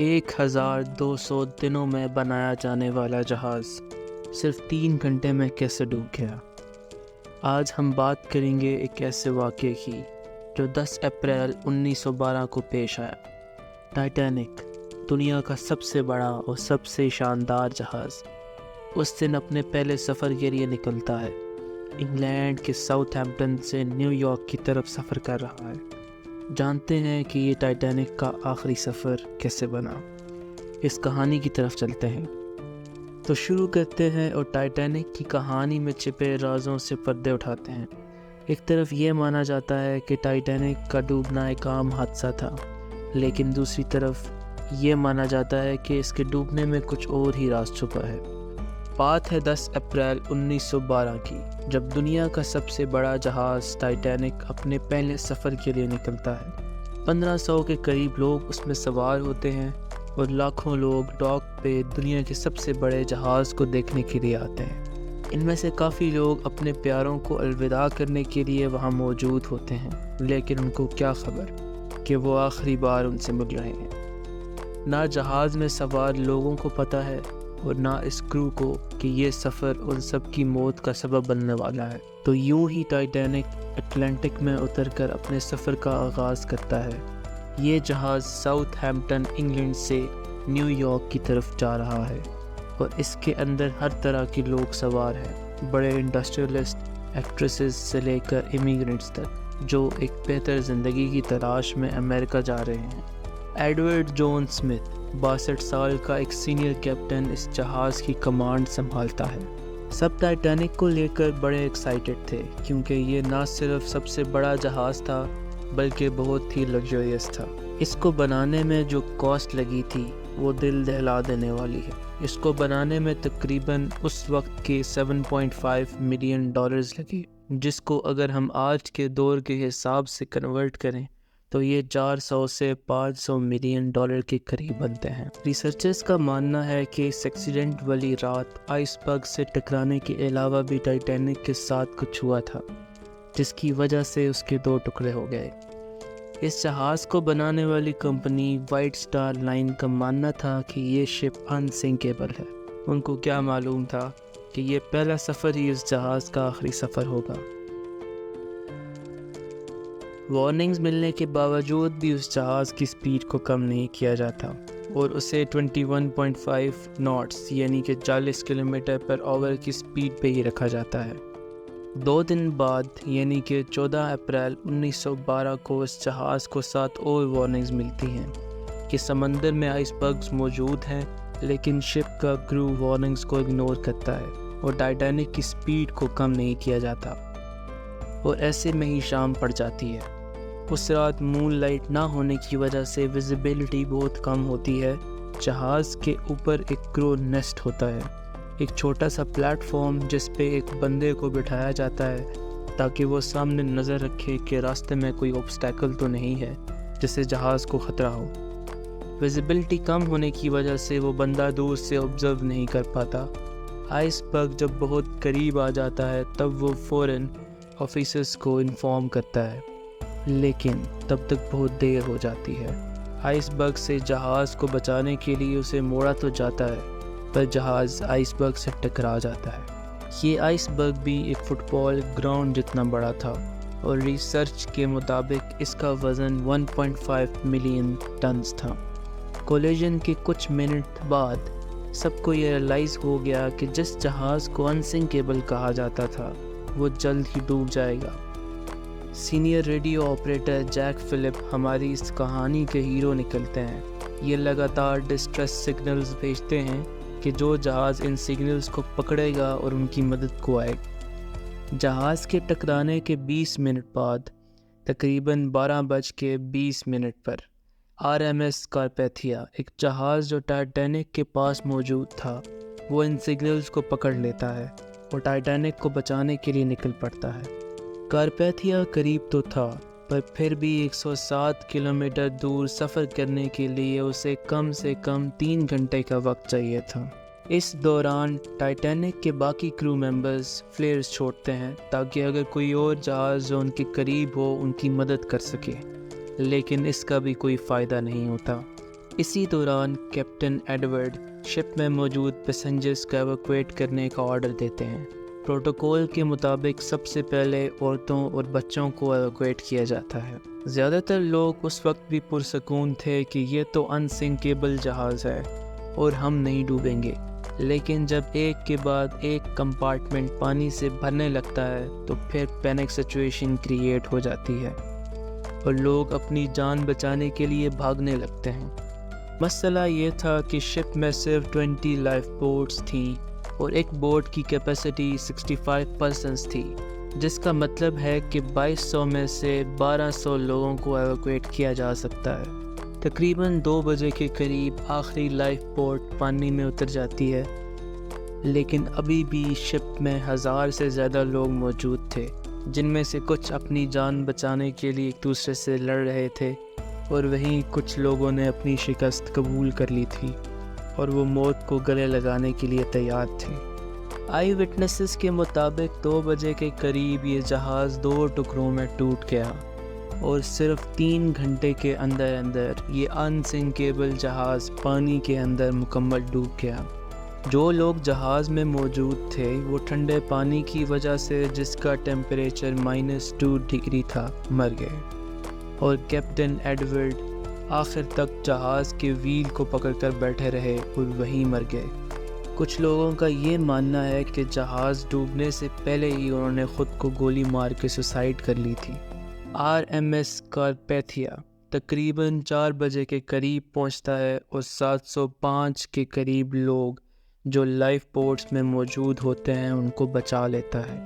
1200 دنوں میں بنایا جانے والا جہاز صرف 3 گھنٹے میں کیسے ڈوب گیا؟ آج ہم بات کریں گے ایک ایسے واقعے کی جو 10 اپریل 1912 کو پیش آیا۔ ٹائٹینک، دنیا کا سب سے بڑا اور سب سے شاندار جہاز، اس دن اپنے پہلے سفر کے لیے نکلتا ہے۔ انگلینڈ کے ساؤتھ ہیمپٹن سے نیو یارک کی طرف سفر کر رہا ہے۔ جانتے ہیں کہ یہ ٹائٹینک کا آخری سفر کیسے بنا۔ اس کہانی کی طرف چلتے ہیں تو شروع کرتے ہیں اور ٹائٹینک کی کہانی میں چھپے رازوں سے پردے اٹھاتے ہیں۔ ایک طرف یہ مانا جاتا ہے کہ ٹائٹینک کا ڈوبنا ایک عام حادثہ تھا، لیکن دوسری طرف یہ مانا جاتا ہے کہ اس کے ڈوبنے میں کچھ اور ہی راز چھپا ہے۔ بات ہے 10 اپریل 1912 کی، جب دنیا کا سب سے بڑا جہاز ٹائٹینک اپنے پہلے سفر کے لیے نکلتا ہے۔ 1500 کے قریب لوگ اس میں سوار ہوتے ہیں اور لاکھوں لوگ ڈاک پہ دنیا کے سب سے بڑے جہاز کو دیکھنے کے لیے آتے ہیں۔ ان میں سے کافی لوگ اپنے پیاروں کو الوداع کرنے کے لیے وہاں موجود ہوتے ہیں، لیکن ان کو کیا خبر کہ وہ آخری بار ان سے مل رہے ہیں۔ نہ جہاز میں سوار لوگوں کو پتہ ہے اور نہ اس کرو کو کہ یہ سفر ان سب کی موت کا سبب بننے والا ہے۔ تو یوں ہی ٹائٹینک اٹلانٹک میں اتر کر اپنے سفر کا آغاز کرتا ہے۔ یہ جہاز ساؤتھ ہیمپٹن انگلینڈ سے نیو یارک کی طرف جا رہا ہے اور اس کے اندر ہر طرح کے لوگ سوار ہیں، بڑے انڈسٹریلسٹ، ایکٹریسز سے لے کر امیگرنٹس تک، جو ایک بہتر زندگی کی تلاش میں امریکہ جا رہے ہیں۔ ایڈورڈ جون سمتھ 62 سال کا ایک سینئر کیپٹن اس جہاز کی کمانڈ سنبھالتا ہے۔ سب ٹائٹینک کو لے کر بڑے ایکسائٹڈ تھے، کیونکہ یہ نہ صرف سب سے بڑا جہاز تھا بلکہ بہت ہی لگژریس تھا۔ اس کو بنانے میں جو کاسٹ لگی تھی وہ دل دہلا دینے والی ہے۔ اس کو بنانے میں تقریباً اس وقت کے $7.5 ملین لگے، جس کو اگر ہم آج کے دور کے حساب سے کنورٹ کریں تو یہ 400 سے 500 ملین ڈالر کے قریب بنتے ہیں۔ ریسرچرز کا ماننا ہے کہ اس ایکسیڈنٹ والی رات آئس برگ سے ٹکرانے کے علاوہ بھی ٹائٹینک کے ساتھ کچھ ہوا تھا، جس کی وجہ سے اس کے 2 ٹکڑے ہو گئے۔ اس جہاز کو بنانے والی کمپنی وائٹ سٹار لائن کا ماننا تھا کہ یہ شپ انسنکیبل ہے۔ ان کو کیا معلوم تھا کہ یہ پہلا سفر ہی اس جہاز کا آخری سفر ہوگا۔ وارننگز ملنے کے باوجود بھی اس جہاز کی سپیڈ کو کم نہیں کیا جاتا اور اسے 21.5 ناٹس یعنی کہ 40 کلومیٹر پر آور کی سپیڈ پہ ہی رکھا جاتا ہے۔ 2 دن بعد یعنی کہ 14 اپریل 1912 کو اس جہاز کو 7 اور وارننگز ملتی ہیں کہ سمندر میں آئس برگز موجود ہیں، لیکن شپ کا کرو وارننگز کو اگنور کرتا ہے اور ٹائٹینک کی سپیڈ کو کم نہیں کیا جاتا، اور ایسے میں ہی شام پڑ جاتی ہے۔ اس رات مون لائٹ نہ ہونے کی وجہ سے ویزیبلٹی بہت کم ہوتی ہے۔ جہاز کے اوپر ایک کرو نیسٹ ہوتا ہے، ایک چھوٹا سا پلیٹ فارم جس پہ ایک بندے کو بٹھایا جاتا ہے تاکہ وہ سامنے نظر رکھے کہ راستے میں کوئی اوبسٹیکل تو نہیں ہے جس سے جہاز کو خطرہ ہو۔ ویزیبلٹی کم ہونے کی وجہ سے وہ بندہ دور سے آبزرو نہیں کر پاتا۔ آئس برگ جب بہت قریب آ جاتا ہے تب وہ فوراً آفیسرز کو انفارم کرتا ہے، لیکن تب تک بہت دیر ہو جاتی ہے۔ آئس برگ سے جہاز کو بچانے کے لیے اسے موڑا تو جاتا ہے، پر جہاز آئس برگ سے ٹکرا جاتا ہے۔ یہ آئس برگ بھی ایک فٹ بال گراؤنڈ جتنا بڑا تھا اور ریسرچ کے مطابق اس کا وزن 1.5 ملین ٹنز تھا۔ کولیجن کے کچھ منٹ بعد سب کو یہ ریئلائز ہو گیا کہ جس جہاز کو انسنکیبل کہا جاتا تھا وہ جلد ہی ڈوب جائے گا۔ Senior radio operator Jack Philip ہماری اس کہانی کے ہیرو نکلتے ہیں۔ یہ لگاتار ڈسٹریس سگنلز بھیجتے ہیں کہ جو جہاز ان سگنلز کو پکڑے گا اور ان کی مدد کو آئے گا۔ جہاز کے ٹکرانے کے 20 منٹ بعد تقریباً 12:20 پر RMS کارپیتھیا، ایک جہاز جو ٹائٹینک کے پاس موجود تھا، وہ ان سگنلز کو پکڑ لیتا ہے اور ٹائٹینک کو بچانے کے لیے نکل پڑتا ہے۔ کارپیتھیا قریب تو تھا، پر پھر بھی 107 کلومیٹر دور سفر کرنے کے لیے اسے کم سے کم 3 گھنٹے کا وقت چاہیے تھا۔ اس دوران ٹائٹینک کے باقی کرو ممبرز فلیئرز چھوڑتے ہیں تاکہ اگر کوئی اور جہاز جو ان کے قریب ہو ان کی مدد کر سکے، لیکن اس کا بھی کوئی فائدہ نہیں ہوتا۔ اسی دوران کیپٹن ایڈورڈ شپ میں موجود پیسنجرز کو ایویکویٹ کرنے کا آرڈر دیتے ہیں۔ پروٹوکول کے مطابق سب سے پہلے عورتوں اور بچوں کو ایویکویٹ کیا جاتا ہے۔ زیادہ تر لوگ اس وقت بھی پرسکون تھے کہ یہ تو انسنکیبل جہاز ہے اور ہم نہیں ڈوبیں گے، لیکن جب ایک کے بعد ایک کمپارٹمنٹ پانی سے بھرنے لگتا ہے تو پھر پینک سچویشن کریٹ ہو جاتی ہے اور لوگ اپنی جان بچانے کے لیے بھاگنے لگتے ہیں۔ مسئلہ یہ تھا کہ شپ میں صرف 20 لائف بوٹس تھیں اور ایک بوٹ کی کیپیسٹی 65 پرسنز تھی، جس کا مطلب ہے کہ 2200 میں سے 1200 لوگوں کو ایویکویٹ کیا جا سکتا ہے۔ تقریباً 2 بجے کے قریب آخری لائف بوٹ پانی میں اتر جاتی ہے، لیکن ابھی بھی شپ میں 1000 سے زیادہ لوگ موجود تھے، جن میں سے کچھ اپنی جان بچانے کے لیے ایک دوسرے سے لڑ رہے تھے اور وہیں کچھ لوگوں نے اپنی شکست قبول کر لی تھی اور وہ موت کو گلے لگانے کے لیے تیار تھے۔ آئی وٹنسز کے مطابق 2 بجے کے قریب یہ جہاز 2 ٹکڑوں میں ٹوٹ گیا اور صرف 3 گھنٹے کے اندر یہ انسنکیبل جہاز پانی کے اندر مکمل ڈوب گیا۔ جو لوگ جہاز میں موجود تھے وہ ٹھنڈے پانی کی وجہ سے، جس کا ٹیمپریچر -2 ڈگری تھا، مر گئے، اور کیپٹن ایڈورڈ آخر تک جہاز کے وہیل کو پکڑ کر بیٹھے رہے اور وہیں مر گئے۔ کچھ لوگوں کا یہ ماننا ہے کہ جہاز ڈوبنے سے پہلے ہی انہوں نے خود کو گولی مار کے سوسائڈ کر لی تھی۔ RMS کارپیتھیا تقریباً 4 بجے کے قریب پہنچتا ہے اور 705 کے قریب لوگ جو لائف بوٹس میں موجود ہوتے ہیں ان کو بچا لیتا ہے۔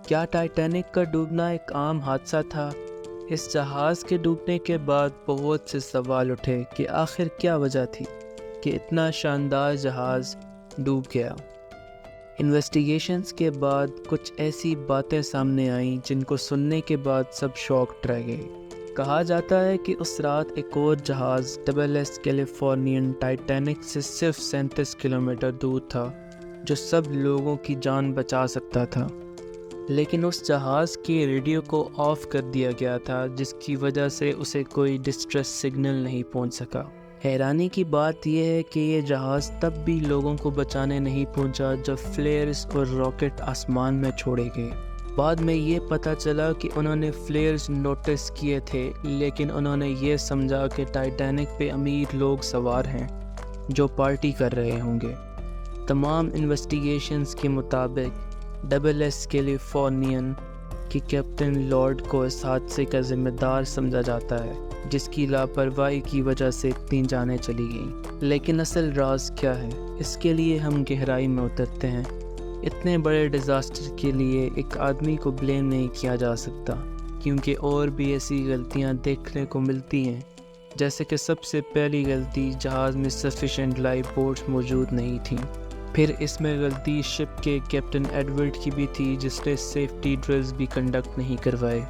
کیا ٹائٹینک کا ڈوبنا ایک عام حادثہ تھا؟ اس جہاز کے ڈوبنے کے بعد بہت سے سوال اٹھے کہ آخر کیا وجہ تھی کہ اتنا شاندار جہاز ڈوب گیا۔ انویسٹیگیشنز کے بعد کچھ ایسی باتیں سامنے آئیں جن کو سننے کے بعد سب شاکڈ رہ گئے۔ کہا جاتا ہے کہ اس رات ایک اور جہاز SS کیلیفورنین ٹائٹینک سے صرف 37 کلومیٹر دور تھا جو سب لوگوں کی جان بچا سکتا تھا، لیکن اس جہاز کے ریڈیو کو آف کر دیا گیا تھا، جس کی وجہ سے اسے کوئی ڈسٹریس سگنل نہیں پہنچ سکا۔ حیرانی کی بات یہ ہے کہ یہ جہاز تب بھی لوگوں کو بچانے نہیں پہنچا جب فلیئرز اور راکٹ آسمان میں چھوڑے گئے۔ بعد میں یہ پتہ چلا کہ انہوں نے فلیئرز نوٹس کیے تھے، لیکن انہوں نے یہ سمجھا کہ ٹائٹینک پہ امیر لوگ سوار ہیں جو پارٹی کر رہے ہوں گے۔ تمام انویسٹیگیشنز کے مطابق SS کیلیفورنین کے کیپٹن لارڈ کو اس حادثے کا ذمہ دار سمجھا جاتا ہے، جس کی لاپرواہی کی وجہ سے اتنی جانیں چلی گئیں۔ لیکن اصل راز کیا ہے؟ اس کے لیے ہم گہرائی میں اترتے ہیں۔ اتنے بڑے ڈیزاسٹر کے لیے ایک آدمی کو بلیم نہیں کیا جا سکتا، کیونکہ اور بھی ایسی غلطیاں دیکھنے کو ملتی ہیں، جیسے کہ سب سے پہلی غلطی جہاز میں سفیشینٹ لائف بوٹس موجود نہیں تھیں۔ پھر اس میں غلطی شپ کے کیپٹن ایڈورڈ کی بھی تھی، جس نے سیفٹی ڈرلز بھی کنڈکٹ نہیں کروائے،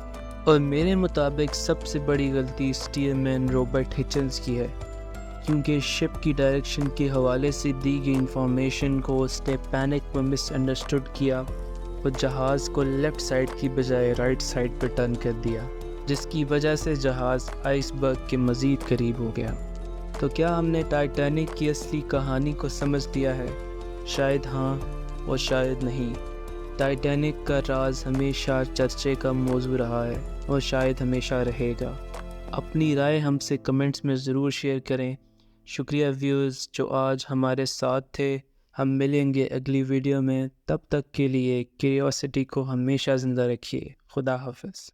اور میرے مطابق سب سے بڑی غلطی اسٹیئر مین رابرٹ ہچنز کی ہے، کیونکہ شپ کی ڈائریکشن کے حوالے سے دی گئی انفارمیشن کو اس نے پینک میں مس انڈرسٹوڈ کیا اور جہاز کو لیفٹ سائڈ کی بجائے رائٹ سائڈ پہ ٹرن کر دیا، جس کی وجہ سے جہاز آئس برگ کے مزید قریب ہو گیا۔ تو کیا ہم نے ٹائٹینک کی اصلی کہانی کو سمجھ لیا ہے؟ شاید ہاں اور شاید نہیں۔ ٹائٹینک کا راز ہمیشہ چرچے کا موضوع رہا ہے اور شاید ہمیشہ رہے گا۔ اپنی رائے ہم سے کمنٹس میں ضرور شیئر کریں۔ شکریہ ویورز جو آج ہمارے ساتھ تھے۔ ہم ملیں گے اگلی ویڈیو میں، تب تک کے لیے کیوریوسٹی کو ہمیشہ زندہ رکھیے۔ خدا حافظ۔